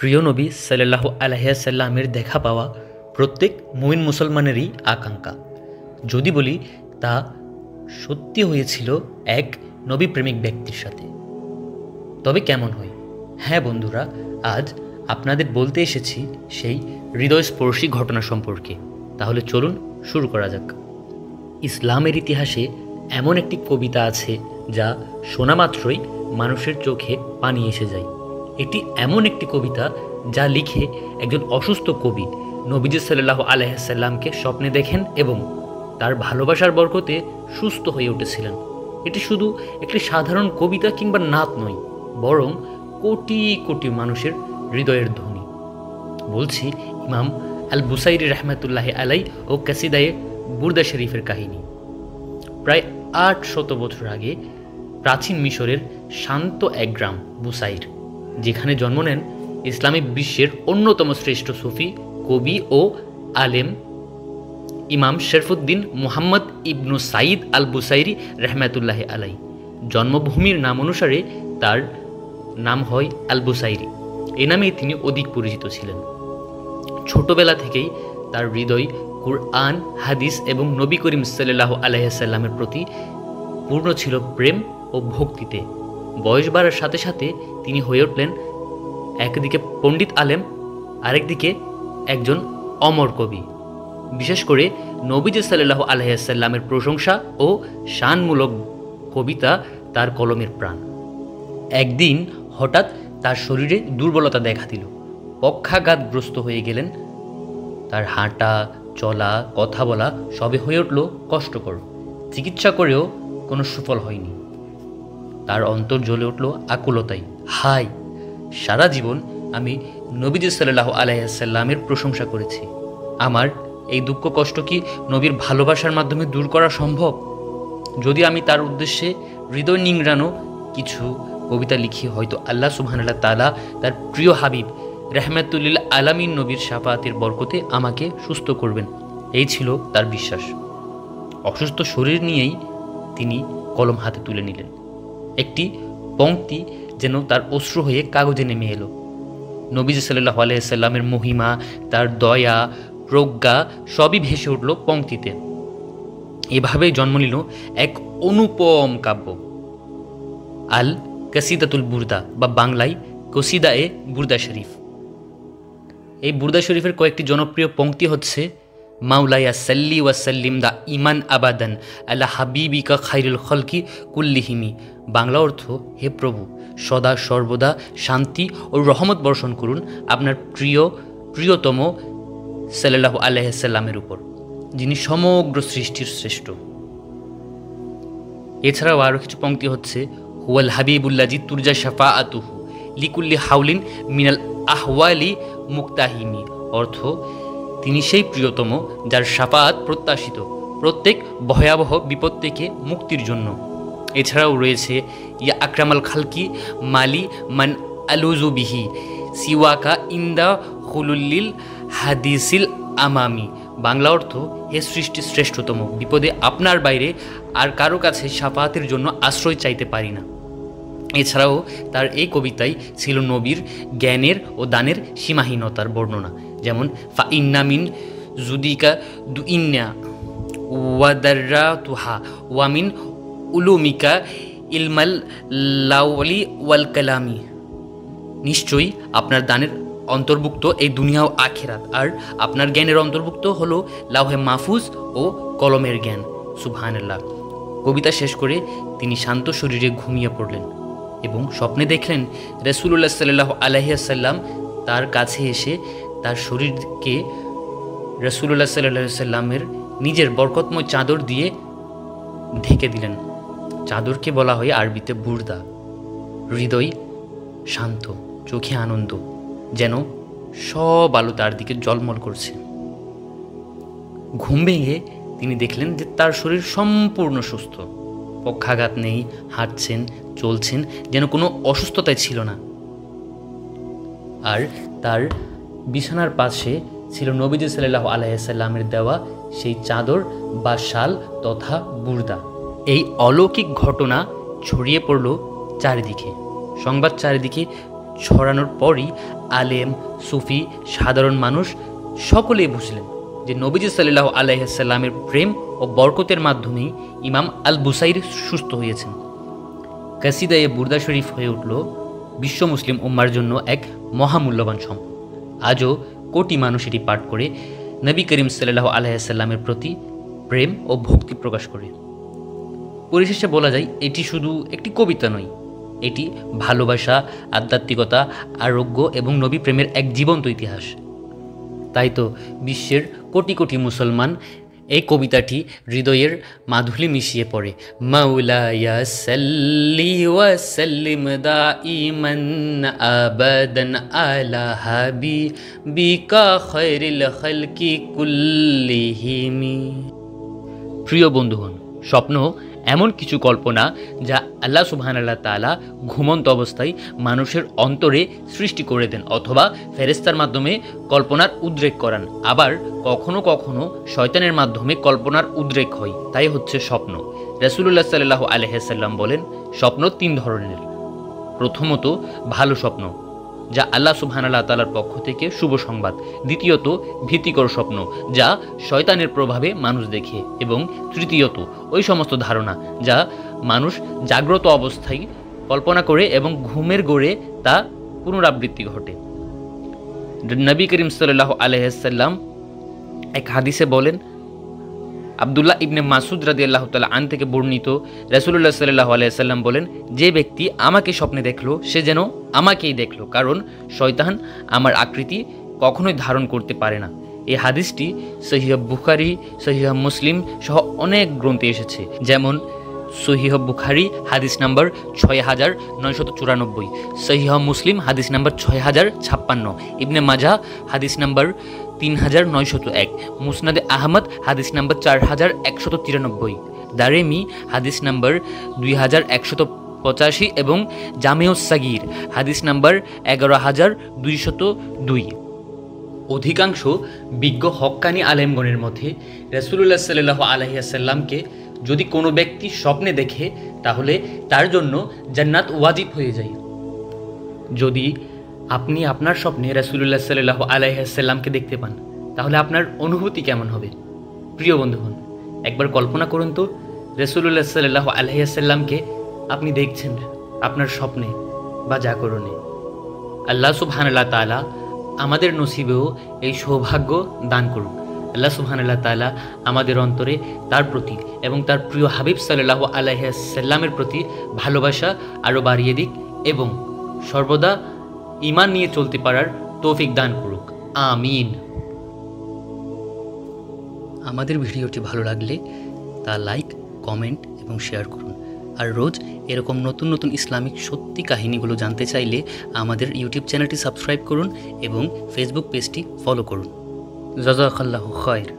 প্রিয় নবী সাল্লাল্লাহু আলাইহি সাল্লামের দেখা পাওয়া প্রত্যেক মুমিন মুসলমানেরই আকাঙ্ক্ষা। যদি বলি তা সত্যি হয়েছিল এক নবী প্রেমিক ব্যক্তির সাথে, তবে কেমন হয়? হ্যাঁ বন্ধুরা, আজ আপনাদের বলতে এসেছি সেই হৃদয়স্পর্শী ঘটনা সম্পর্কে। তাহলে চলুন শুরু করা যাক। ইসলামের ইতিহাসে এমন একটি কবিতা আছে যা শোনা মাত্রই মানুষের চোখে পানি এসে যায়। এটি এমন একটি কবিতা যা লিখে একজন অসুস্থ কবি নবীজি সাল্লাল্লাহু আলাইহি সাল্লামকে স্বপ্নে দেখেন এবং তার ভালোবাসার বরকতে সুস্থ হয়ে উঠেছিলেন। এটি শুধু একটি সাধারণ কবিতা কিংবা নাত নয়, বরং কোটি কোটি মানুষের হৃদয়ের ধ্বনি। বলছি ইমাম আল বুসাইরি রহমাতুল্লাহ আলাই ও কাসিদায়ে বুরদা শরীফের কাহিনী। প্রায় ৮০০ বছর আগে প্রাচীন মিশরের শান্ত এক গ্রাম বুসাইর, যেখানে জন্ম নেন ইসলামিক বিশ্বের অন্যতম শ্রেষ্ঠ সুফি, কবি ও আলেম ইমাম শরফুদ্দিন মুহাম্মদ ইবনু সাইদ আল বুসাইরি রহমাতুল্লাহ আলাই। জন্মভূমির নাম অনুসারে তার নাম হয় আল বুসাইরি। এ নামেই তিনি অধিক পরিচিত ছিলেন। ছোটবেলা থেকেই তার হৃদয় কুরআন, হাদিস এবং নবী করিম সাল্লাল্লাহু আলাইহি সাল্লামের প্রতি পূর্ণ ছিল প্রেম ও ভক্তিতে। বয়স বাড়ার সাথে সাথে তিনি হয়ে উঠলেন একদিকে পণ্ডিত আলেম, আরেকদিকে একজন অমর কবি। বিশেষ করে নবীজি সাল্লাল্লাহু আলাইহি সাল্লামের প্রশংসা ও শানমূলক কবিতা তার কলমের প্রাণ। একদিন হঠাৎ তার শরীরে দুর্বলতা দেখা দিল। পক্ষাঘাতগ্রস্ত হয়ে গেলেন। তার হাঁটা, চলা, কথা বলা সবে হয়ে উঠল কষ্টকর। চিকিৎসা করেও কোনো সুফল হয়নি। তার অন্তর জ্বলে উঠল আকুলতায়। হায়, সারা জীবন আমি নবীজি সাল্লাল্লাহু আলাইহি সাল্লামের প্রশংসা করেছি। আমার এই দুঃখ কষ্ট কি নবীর ভালোবাসার মাধ্যমে দূর করা সম্ভব? যদি আমি তার উদ্দেশ্যে হৃদয় নিংড়ানো কিছু কবিতা লিখি, হয়তো আল্লাহ সুবহানাহু তাআলা তার প্রিয় হাবিব রাহমাতুল আলামিন নবীর শাফাআতের বরকতে আমাকে সুস্থ করবেন। এই ছিল তার বিশ্বাস। অসুস্থ শরীর নিয়েই তিনি কলম হাতে তুলে নিলেন। একটি পংক্তি যেন তার অশ্রু হয়ে কাগজে নেমে এলো। নবীজি সাল্লাল্লাহু আলাইহি সাল্লামের মহিমা, তার দয়া, প্রজ্ঞা সবই ভেসে উঠল পংক্তিতে। এভাবেই জন্ম নিল এক অনুপম কাব্য, আল কাসিদাতুল বুরদা, বা বাংলায় কসিদায়ে বুরদা শরীফ। এই বুরদা শরীফের কয়েকটি জনপ্রিয় পংক্তি হচ্ছে: মাওলায়া সাল্লি ওয়াসাল্লিম দা ইমান আবাদান আলা হাবিবিকা খাইরুল খলকি কুল্লিহিমি। বাংলা অর্থ: হে প্রভু, সদা সর্বদা শান্তি ও রহমত বর্ষণ করুন আপনার প্রিয়তম সাল্লাল্লাহু আলাইহি সাল্লামের উপর, যিনি সমগ্র সৃষ্টির শ্রেষ্ঠ। এছাড়াও আরও কিছু পংক্তি হচ্ছে: হুয়াল হাবিবুল্লাজি তুরজা শাফাআতুহু লিকুল্লি হাউলিন মিনাল আহওয়ালি মুক্তাহিমি। অর্থ: তিনি সেই প্রিয়তম যার শাফাআত প্রত্যাশিত প্রত্যেক ভয়াবহ বিপদ থেকে মুক্তির জন্য। এছাড়াও রয়েছে: ইয়া আকরামাল খালকি মালি মান আলুজু বিহি সিওয়াকা ইন্দা হুলুল্লিল হাদিসিল আমামি। বাংলা অর্থ: হে সৃষ্টির শ্রেষ্ঠতম, বিপদে আপনার বাইরে আর কারো কাছে শাফাআতের জন্য আশ্রয় চাইতে পারি না। এছাড়াও তার এই কবিতায় ছিল নবীর জ্ঞানের ও দানের সীমাহীনতার বর্ণনা। যেমন: ফা ইন্না মিন জুদিকা দুইন্না ওয়াদাররা তুহা ওয়ামিন উলুমিকা ইলমাল লাউলি ওয়াল কালামি। নিশ্চয়ই আপনার দানের অন্তর্ভুক্ত এই দুনিয়া ও আখিরাত, আর আপনার জ্ঞানের অন্তর্ভুক্ত হলো লাউহে মাহফুজ ও কলমের জ্ঞান। সুবহানাল্লাহ। কবিতা শেষ করে তিনি শান্ত শরীরে ঘুমিয়ে পড়লেন এবং স্বপ্নে দেখলেন রাসূলুল্লাহ সাল্লাল্লাহু আলাইহি সাল্লাম তার কাছে এসে তার শরীরকে রাসূলুল্লাহ সাল্লাল্লাহু আলাইহি সাল্লামের নিজের বরকতময় চাদর দিয়ে ঢেকে দিলেন। চাদরকে বলা হয় আরবিতে বুরদা। হৃদয় শান্ত, চোখে আনন্দ, যেন সব আলো তার দিকে ঝলমল করছে। ঘুম ভেঙে তিনি দেখলেন যে তার শরীর সম্পূর্ণ সুস্থ। পক্ষাঘাত নেই, হাঁটছেন, চলছেন, যেন কোনো অসুস্থতাই ছিল না। আর তার বিছানার পাশে ছিল নবীজি সাল্লাল্লাহু আলাইহি সাল্লামের দেওয়া সেই চাদর বা শাল তথা বুরদা। এই অলৌকিক ঘটনা ছড়িয়ে পড়ল চারিদিকে। সংবাদ চারিদিকে ছড়ানোর পরই আলেম, সুফি, সাধারণ মানুষ সকলেই বুঝলেন যে নবীজি সাল্লাল্লাহু আলাইহি সাল্লামের প্রেম ও বরকতের মাধ্যমেই ইমাম আল বুসাইর সুস্থ হয়েছেন। কাসিদায়ে বুরদা শরীফ হয়ে উঠল বিশ্ব মুসলিম উম্মার জন্য এক মহামূল্যবান সম্পদ। আজও কোটি মানুষ এটি পাঠ করে নবী করিম সাল্লাল্লাহু আলাইহি সাল্লামের প্রতি প্রেম ও ভক্তি প্রকাশ করে। পরিশেষে বলা যায়, এটি শুধু একটি কবিতা নয়, এটি ভালোবাসা, আধ্যাত্মিকতা, আরোগ্য এবং নবী প্রেমের এক জীবন্ত ইতিহাস। তাই তো বিশ্বের কোটি কোটি মুসলমান এই কবিতাটি হৃদয়ের মাধুরী মিশিয়ে পড়ে। মাওলায়া সাল্লি ওয়া সাল্লিম দাইমান আবাদান আলা হাবিবিকা খায়রিল খালকি কুল্লিহিম। প্রিয় বন্ধুগণ, স্বপ্ন এমন কিছু কল্পনা যা আল্লাহ সুবহানাল্লাহ তাআলা ঘুমন্ত অবস্থায় মানুষের অন্তরে সৃষ্টি করে দেন, অথবা ফেরেশতার মাধ্যমে কল্পনার উদ্রেক করান। আবার কখনো কখনো শয়তানের মাধ্যমে কল্পনার উদ্রেক হয়, তাই হচ্ছে স্বপ্ন। রাসূলুল্লাহ সাল্লাল্লাহু আলাইহি সাল্লাম বলেন, স্বপ্ন 3 ধরনের। প্রথমত, ভালো স্বপ্ন, যা আল্লাহ সুবহানাল্লাহ তাআলার পক্ষ থেকে শুভ সংবাদ। দ্বিতীয়ত, ভীতিকর স্বপ্ন, যা শয়তানের প্রভাবে মানুষ দেখে। এবং তৃতীয়ত, ওই সমস্ত ধারণা যা মানুষ জাগ্রত অবস্থায় কল্পনা করে এবং ঘুমের ঘোরে তা পুনরাবৃত্তি ঘটে। নবী করিম সাল্লাল্লাহু আলাইহি সাল্লাম এক হাদিসে বলেন, আব্দুল্লাহ ইবনে মাসুদ রাদিয়াল্লাহু তাআলা আন থেকে বর্ণিত, রাসূলুল্লাহ সাল্লাল্লাহু আলাইহি সাল্লাম বলেন, যে ব্যক্তি আমাকে স্বপ্নে দেখলো সে যেন আমাকেই দেখলো, কারণ শয়তান আমার আকৃতি কখনোই ধারণ করতে পারে না। এই হাদিসটি সহিহ বুখারী, সহিহ মুসলিম সহ অনেক গ্রন্থে এসেছে, যেমন সহিহ বুখারী হাদিস নাম্বার 6994, সহিহ মুসলিম হাদিস নাম্বার 6056, ইবনে মাজাহ হাদিস নাম্বার 3901, মুসনাদে আহমদ হাদিস নাম্বার 4193, দারেমি হাদিস নাম্বার 2185 এবং জামিউস সাগীর হাদিস নাম্বার 11202। অধিকাংশ বিজ্ঞ হক্কানি আলেমগণের মধ্যে রাসূলুল্লাহ সাল্লাল্লাহু আলাইহি সাল্লামকে যদি কোনো ব্যক্তি স্বপ্নে দেখে তাহলে তার জন্য জান্নাত ওয়াজিব হয়ে যায়। যদি আপনি আপনার স্বপ্নে রাসূলুল্লাহ সাল্লাল্লাহু আলাইহি সাল্লামকে দেখতে পান তাহলে আপনার অনুভূতি কেমন হবে? প্রিয় বন্ধুগণ, একবার কল্পনা করুন তো, রাসূলুল্লাহ সাল্লাল্লাহু আলাইহি সাল্লামকে আপনি দেখছেন আপনার স্বপ্নে বা জাগরণে। আল্লাহ সুবহানাল্লাহ তাআলা আমাদের নসিবেও এই সৌভাগ্য দান করুন। আল্লাহ সুবহানাল্লাহ তাআলা আমাদের অন্তরে তার প্রতি এবং তার প্রিয় হাবিব সাল্লাল্লাহু আলাইহি সাল্লামের প্রতি ভালোবাসা আরও বাড়িয়ে দিক এবং সর্বদা ঈমান নিয়ে চলতে পারার তৌফিক দান করুক। আমিন। আমাদের ভিডিওটি ভালো লাগলে তা লাইক, কমেন্ট এবং শেয়ার করুন। আর রোজ এরকম নতুন নতুন ইসলামিক সত্যি কাহিনীগুলো জানতে চাইলে আমাদের ইউটিউব চ্যানেলটি সাবস্ক্রাইব করুন এবং ফেসবুক পেজটি ফলো করুন। জাযাকাল্লাহু খায়র।